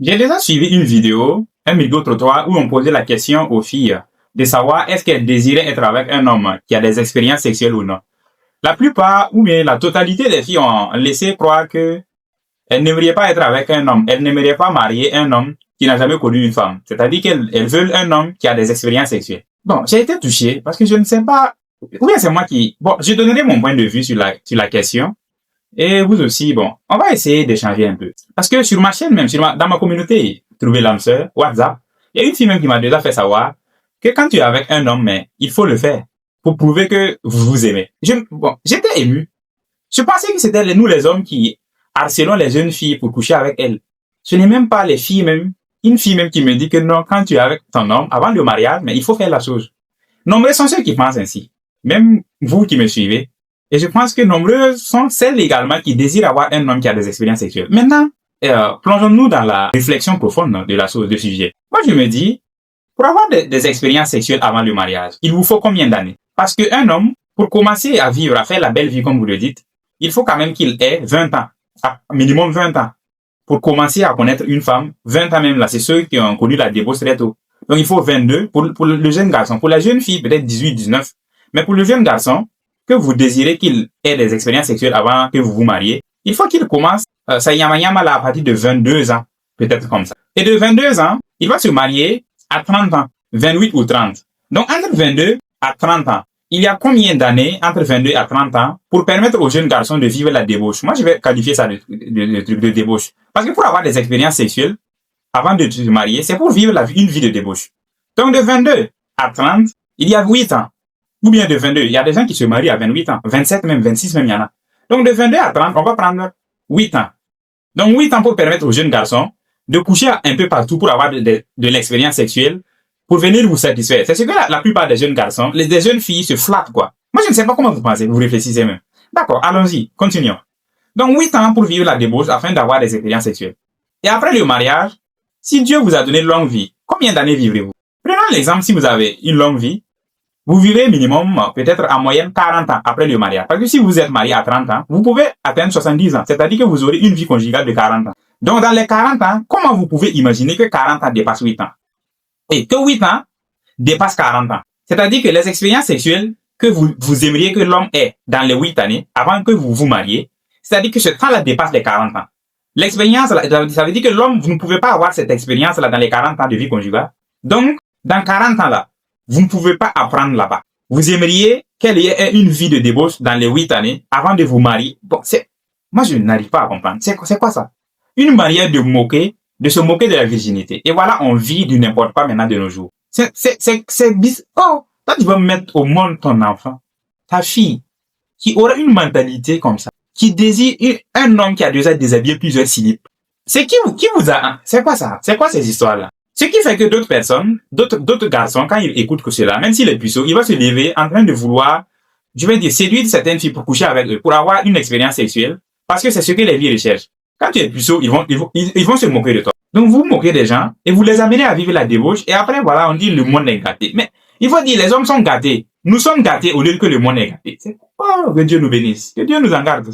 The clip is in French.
J'ai déjà suivi une vidéo, un micro-trottoir, où on posait la question aux filles de savoir est-ce qu'elles désiraient être avec un homme qui a des expériences sexuelles ou non. La plupart, ou bien la totalité des filles ont laissé croire que elles n'aimeraient pas être avec un homme, elles n'aimeraient pas marier un homme qui n'a jamais connu une femme. C'est-à-dire qu'elles veulent un homme qui a des expériences sexuelles. Bon, j'ai été touché parce que je ne sais pas, ou bien c'est moi qui... Bon, je donnerai mon point de vue sur la question. Et vous aussi, bon, on va essayer d'échanger un peu. Parce que sur ma chaîne même, dans ma communauté, Trouver l'âme sœur, WhatsApp, il y a une fille même qui m'a déjà fait savoir que quand tu es avec un homme, mais il faut le faire pour prouver que vous vous aimez. J'étais ému. Je pensais que c'était nous les hommes qui harcelons les jeunes filles pour coucher avec elles. Ce n'est même pas les filles même, une fille même qui me dit que non, quand tu es avec ton homme, avant le mariage, mais il faut faire la chose. Nombreux sont ceux qui pensent ainsi. Même vous qui me suivez. Et je pense que nombreux sont celles également qui désirent avoir un homme qui a des expériences sexuelles. Maintenant, plongeons-nous dans la réflexion profonde de la chose, de sujet. Moi, je me dis, pour avoir des expériences sexuelles avant le mariage, il vous faut combien d'années? Parce qu'un homme, pour commencer à vivre, à faire la belle vie comme vous le dites, il faut quand même qu'il ait 20 ans, minimum 20 ans, pour commencer à connaître une femme. 20 ans même, là, c'est ceux qui ont connu la débauche très tôt. Donc, il faut 22 pour le jeune garçon. Pour la jeune fille, peut-être 18, 19. Mais pour le jeune garçon, que vous désirez qu'il ait des expériences sexuelles avant que vous vous mariez, il faut qu'il commence sa yama là à partir de 22 ans, peut-être comme ça. Et de 22 ans, il va se marier à 30 ans, 28 ou 30. Donc, entre 22 à 30 ans, il y a combien d'années entre 22 à 30 ans pour permettre aux jeunes garçons de vivre la débauche? Moi, je vais qualifier ça de truc de débauche. Parce que pour avoir des expériences sexuelles, avant de se marier, c'est pour vivre une vie de débauche. Donc, de 22 à 30, il y a 8 ans. Ou bien de 22. Il y a des gens qui se marient à 28 ans. 27 même, 26 même, il y en a. Donc, de 22 à 30, on va prendre 8 ans. Donc, 8 ans pour permettre aux jeunes garçons de coucher un peu partout pour avoir de l'expérience sexuelle, pour venir vous satisfaire. C'est ce que la plupart des jeunes garçons, des jeunes filles se flattent, quoi. Moi, je ne sais pas comment vous pensez, vous réfléchissez même. D'accord, allons-y, continuons. Donc, 8 ans pour vivre la débauche afin d'avoir des expériences sexuelles. Et après le mariage, si Dieu vous a donné longue vie, combien d'années vivrez-vous? Prenons l'exemple, si vous avez une longue vie, vous vivez minimum, peut-être en moyenne 40 ans après le mariage. Parce que si vous êtes marié à 30 ans, vous pouvez atteindre 70 ans. C'est-à-dire que vous aurez une vie conjugale de 40 ans. Donc, dans les 40 ans, comment vous pouvez imaginer que 40 ans dépasse 8 ans? Et que 8 ans dépasse 40 ans. C'est-à-dire que les expériences sexuelles que vous aimeriez que l'homme ait dans les 8 années, avant que vous vous mariez, c'est-à-dire que ce temps-là dépasse les 40 ans. L'expérience, ça veut dire que l'homme, vous ne pouvez pas avoir cette expérience-là dans les 40 ans de vie conjugale. Donc, dans 40 ans-là, vous ne pouvez pas apprendre là-bas. Vous aimeriez qu'elle ait une vie de débauche dans les 8 années avant de vous marier. Bon, moi, je n'arrive pas à comprendre. C'est quoi ça? Une manière de se moquer de la virginité. Et voilà, on vit du n'importe quoi maintenant de nos jours. C'est bizarre. Oh, toi, tu vas mettre au monde ton enfant, ta fille, qui aura une mentalité comme ça, qui désire un homme qui a déjà déshabillé plusieurs slips. C'est qui vous a, c'est quoi ça? C'est quoi ces histoires-là? Ce qui fait que d'autres personnes, d'autres garçons, quand ils écoutent que cela, même s'il est puceau, il va se lever en train de vouloir, je vais dire, séduire certaines filles pour coucher avec eux, pour avoir une expérience sexuelle, parce que c'est ce que les filles recherchent. Quand tu es puceau, ils vont se moquer de toi. Donc vous moquez des gens, et vous les amenez à vivre la débauche, et après voilà, on dit le monde est gâté. Mais il faut dire, les hommes sont gâtés. Nous sommes gâtés au lieu que le monde est gâté. Oh, que Dieu nous bénisse. Que Dieu nous en garde.